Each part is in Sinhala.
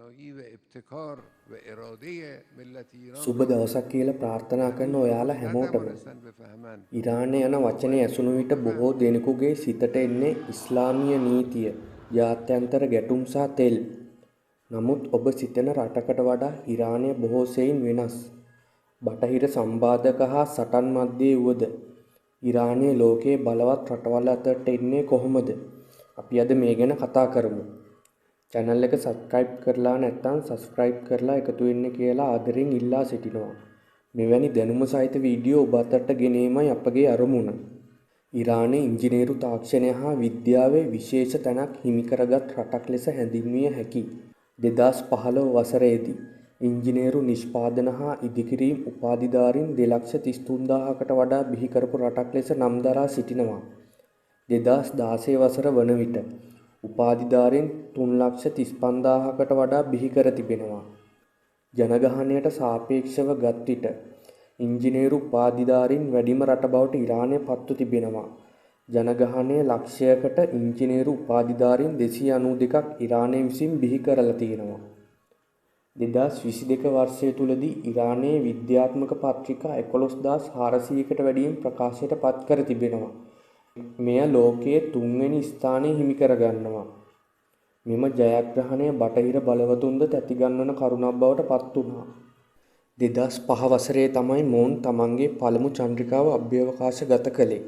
عناوين ابتكار وإرادية ملتی සුබ ایران را දවසක් කියලා ප්‍රාර්ථනා කරන هنوز ඔයාලා درست හැමෝටම. نتوانستند بفهمند ඉරානය යන و වචනේ اگه ඇසුණු විට බොහෝ بفهمند දෙනෙකුගේ සිතට එන්නේ ඉස්ලාමීය නීතිය, ජාත්‍යන්තර ගැටුම් සහ තෙල්. නමුත් ඔබ සිතන රටකට වඩා ඉරානය බොහෝ සෙයින් වෙනස්. බටහිර සම්බාධක හා සටන් මැද්දේ වුවද ඉරානය ලෝකයේ බලවත් රටවල් අතරට එන්නේ කොහොමද? අපි අද මේ ගැන කතා කරමු. channel එක subscribe කරලා නැත්නම් subscribe කරලා එකතු වෙන්න කියලා ආදරෙන් ඉල්ලා සිටිනවා. මෙවැනි දැනුම සහිත වීඩියෝ ඔබ අතරට ගෙනීමයි අපගේ අරමුණ. ඉරානයේ ඉංජිනේරු තාක්ෂණය හා විද්‍යාවේ විශේෂ තැනක් හිමි කරගත් රටක් ලෙස හැඳින්විය හැකි 2015 වසරේදී ඉංජිනේරු නිෂ්පාදන හා ඉදිකිරීම් උපාධිධාරීන් 2,33,000කට වඩා බිහි කරපු රටක් ලෙස නම් දරා සිටිනවා. 2016 වසර වන විට උපාධිධාරීන් 3,35,000කට වඩා බිහි කර තිබෙනවා. ජනගහනයට සාපේක්ෂව ගත් විට ඉංජිනේරු උපාධිධාරීන් වැඩිම රට බවට ඉරානය පත්ව තිබෙනවා. ජනගහනය ලක්ෂයකට ඉංජිනේරු උපාධිධාරීන් 292ක් ඉරානය විසින් බිහි කරලා තියෙනවා. 2022 වර්ෂය තුලදී ඉරානයේ විද්‍යාත්මක පත්‍රිකා 11,400කට වැඩියෙන් ප්‍රකාශයට පත් කර තිබෙනවා. මෙය ලෝකයේ 3 වෙනි ස්ථානය හිමි කරගන්නවා. මෙම ජයග්‍රහණය බටහිර බලවතුන්ද තැතිගන්වන කරුණක් බවට පත් වුණා. 2005 වසරේ තමයි මොවුන් තමන්ගේ පළමු චන්ද්‍රිකාව අභ්‍යවකාශගත කළේ.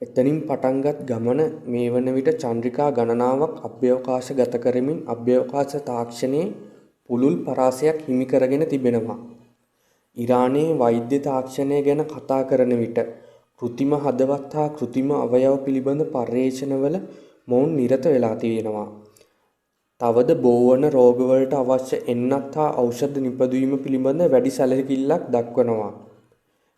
එතනින් පටන්ගත් ගමන මේ වන විට චන්ද්‍රිකා ගණනාවක් අභ්‍යවකාශගත කරමින් අභ්‍යවකාශ තාක්ෂණයේ පුළුල් පරාසයක් හිමි කරගෙන තිබෙනවා. ඉරානයේ වෛද්‍ය තාක්ෂණය ගැන කතා කරන විට කෘත්‍රිම හදවත් හා කෘත්‍රිම අවයව පිළිබඳ පර්යේෂණවල මොවුන් නිරත වෙලා තියෙනවා. තවද බෝවන රෝගවලට අවශ්‍ය එන්නත් හා ඖෂධ නිපදවීම පිළිබඳ වැඩි සැලකිල්ලක් දක්වනවා.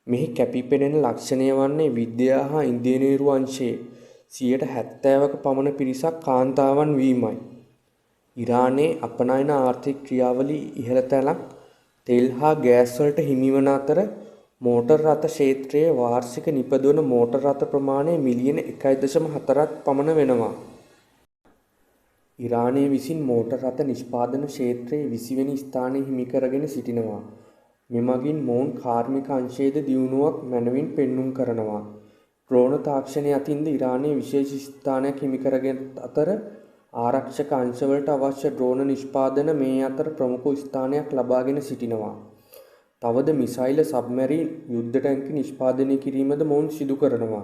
මෙහි කැපිපෙනෙන ලක්ෂණය වන්නේ විද්‍යාව හා ඉංජිනේරු අංශයේ 70%ක පමණ පිරිසක් කාන්තාවන් වීමයි. ඉරානයේ අපනයන ආර්ථික ක්‍රියාවලී ඉහළ තැනක් තෙල් හා ගෑස් වලට හිමිවන අතර මෝටර් රථ ක්ෂේත්‍රයේ වාර්ෂික නිපදවන මෝටර් රථ ප්‍රමාණය මිලියන 1.4ක් පමණ වෙනවා. ඉරානය විසින් මෝටර් රථ නිෂ්පාදන ක්ෂේත්‍රයේ 20 වෙනි ස්ථානය හිමි කරගෙන සිටිනවා. මෙමගින් මොවුන් කාර්මික අංශයේද දියුණුවක් මැනවින් පෙන්눔 කරනවා. ඩ්‍රෝන තාක්ෂණය අතින්ද ඉරානය විශේෂ ස්ථානයක් හිමි කරගෙන අතර ආරක්ෂක අංශවලට අවශ්‍ය ඩ්‍රෝන නිෂ්පාදන මේ අතර ප්‍රමුඛ ස්ථානයක් ලබාගෙන සිටිනවා. තවද මිසයිල සබ්මැරින් යුද්ධ ටැංකි නිෂ්පාදනය කිරීමද මොවුන් සිදු කරනවා.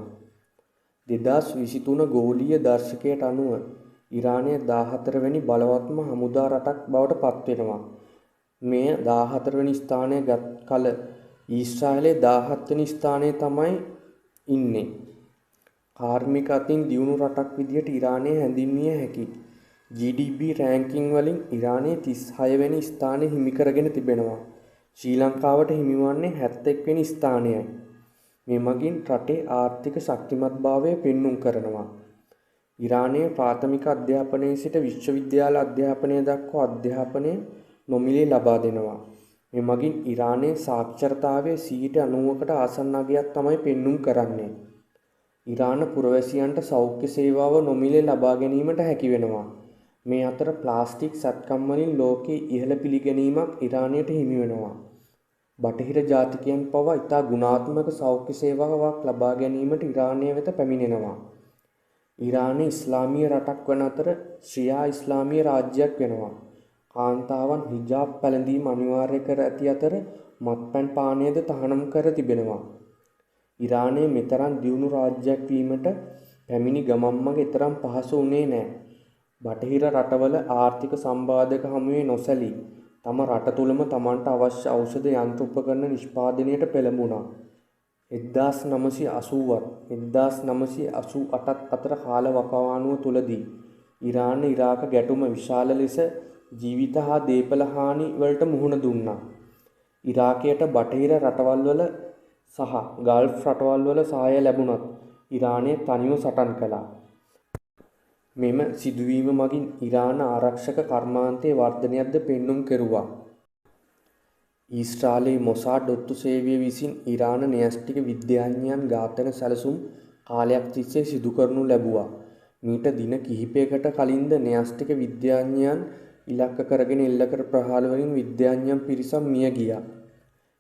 2023 ගෝලීය දර්ශකයට අනුව ඉරානය 14 වෙනි බලවත්ම හමුදා රටක් බවට පත් වෙනවා. මෙය 14 වෙනි ස්ථානය ගත් කල ඊශ්‍රායලයේ 17 වෙනි ස්ථානයේ තමයි ඉන්නේ. කාර්මික අතින් දියුණු රටක් විදියට ඉරානය හැඳින්විය හැකි. GDP රෑන්කින් වලින් ඉරානය 36 වෙනි ස්ථානය හිමි කරගෙන තිබෙනවා. ශ්‍රී ලංකාවට හිමිවන්නේ 71 වෙනි ස්ථානයයි. මේ මගින් රටේ ආර්ථික ශක්තිමත්භාවය පෙන්눔 කරනවා. ඉරානයේ ප්‍රාථමික අධ්‍යාපනයේ සිට විශ්වවිද්‍යාල අධ්‍යාපනය දක්වා අධ්‍යාපනය නොමිලේ ලබා දෙනවා. මේ මගින් ඉරානයේ සාක්ෂරතාවයේ 90%කට ආසන්න අගයක් තමයි පෙන්눔 කරන්නේ. ඉරාන පුරවැසියන්ට සෞඛ්‍ය සේවාව නොමිලේ ලබා ගැනීමට හැකි වෙනවා. මේ අතර ප්ලාස්ටික් සැත්කම් වලින් ලෝකයේ ඉහළ පිළිගැනීමක් ඉරානයට හිමි වෙනවා. බටහිර ජාතිකයන් පවා ඉතා ගුණාත්මක සෞඛ්‍ය සේවාවක් ලබා ගැනීමට ඉරානය වෙත පැමිණෙනවා. ඉරානය ඉස්ලාමීය රටක් වන අතර ශියා ඉස්ලාමීය රාජ්‍යයක් වෙනවා. කාන්තාවන් හිජාබ් පැළඳීම අනිවාර්ය කර ඇති අතර මත්පැන් පානයද තහනම් කර තිබෙනවා. ඉරානය මෙතරම් දියුණු රාජ්‍යයක් වීමට පැමිණි ගමන් මඟ එතරම් පහසු වුණේ නැහැ. බටහිර රටවල ආර්ථික සම්බාධක හමුවේ නොසැලී තම රට තුළම තමන්ට අවශ්‍ය ඖෂධ යන්ත්‍ර උපකරණ නිෂ්පාදනයට පෙළඹුණා. 1980ත් 1988ත් අතර කාල වකවානුව තුලදී ඉරාන ඉරාක ගැටුම විශාල ලෙස ජීවිත හා දේපල හානි වලට මුහුණ දුන්නා. ඉරාකයට බටහිර රටවල් වල සහ ගල්ෆ් රටවල් වල සහාය ලැබුණත් ඉරානය තනිව සටන් කළා. මෙම සිදුවීම මගින් ඉරාන ආරක්ෂක කර්මාන්තයේ වර්ධනයක්ද පෙන්눔 කෙරුවා. ඊශ්‍රායලයේ මොසාඩ් ඔත්තු සේවය විසින් ඉරාන න්‍යෂ්ටික විද්‍යාඥයන් ඝාතන සැලසුම් කාලයක් තිස්සේ සිදු කරනු ලැබුවා. මීට දින කිහිපයකට කලින්ද න්‍යෂ්ටික විද්‍යාඥයන් ඉලක්ක කරගෙන එල්ල කර ප්‍රහාර වලින් විද්‍යාඥයන් පිරිසක් මිය ගියා.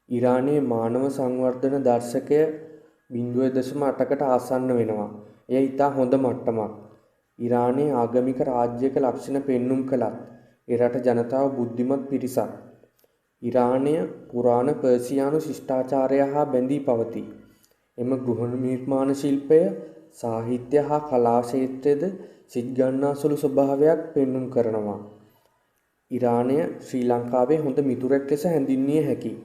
ඉරානයේ මානව සංවර්ධන දර්ශකය 0.8කට ආසන්න වෙනවා. එය ඉතා හොඳ මට්ටමක්. ඉරානයේ ආගමික රාජ්‍යයක ලක්ෂණ පෙන්눔 කළත් එරට ජනතාව බුද්ධිමත් පිරිසක්. ඉරානය පුරාණ පර්සියානු ශිෂ්ටාචාරය හා බැඳී පවතී. එම ගෘහ නිර්මාණ ශිල්පය, සාහිත්‍ය හා කලා ක්ෂේත්‍රයේද සිත් ගන්නාසුළු ස්වභාවයක් පෙන්눔 කරනවා. ඉරානය ශ්‍රී ලංකාවේ හොඳ මිතුරෙක් ලෙස හැඳින්විය හැකියි.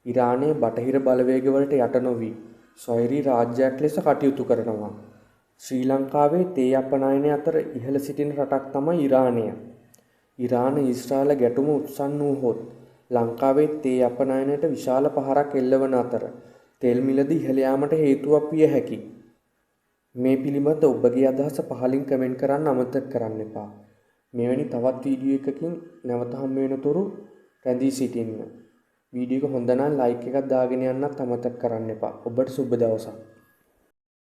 ඉරානය බටහිර බලවේගවලට යට නොවී ස්වෛරී රාජ්‍යයක් ලෙස කටයුතු කරනවා. ශ්‍රී ලංකාවේ තේ අපනයන අතර ඉහළ සිටින රටක් තමයි ඉරානය. ඉරාන ඊශ්‍රායල ගැටුම උත්සන්න වූහොත් ලංකාවේ තේ අපනයනයට විශාල පහරක් එල්ලවන අතර තෙල් මිලද ඉහළ යාමට හේතුවක් විය හැකියි. මේ පිළිබඳ ඔබගේ අදහස පහලින් කමෙන්ට් කරන්න අමතක කරන්න එපා. මෙවැනි තවත් වීඩියෝ එකකින් නැවත හම්බ වෙනතුරු රැඳී සිටින්න. වීඩියෝ එක හොඳ නම් ලයික් එකක් දාගෙන යන්නත් අමතක කරන්න එපා. ඔබට සුබ දවසක්.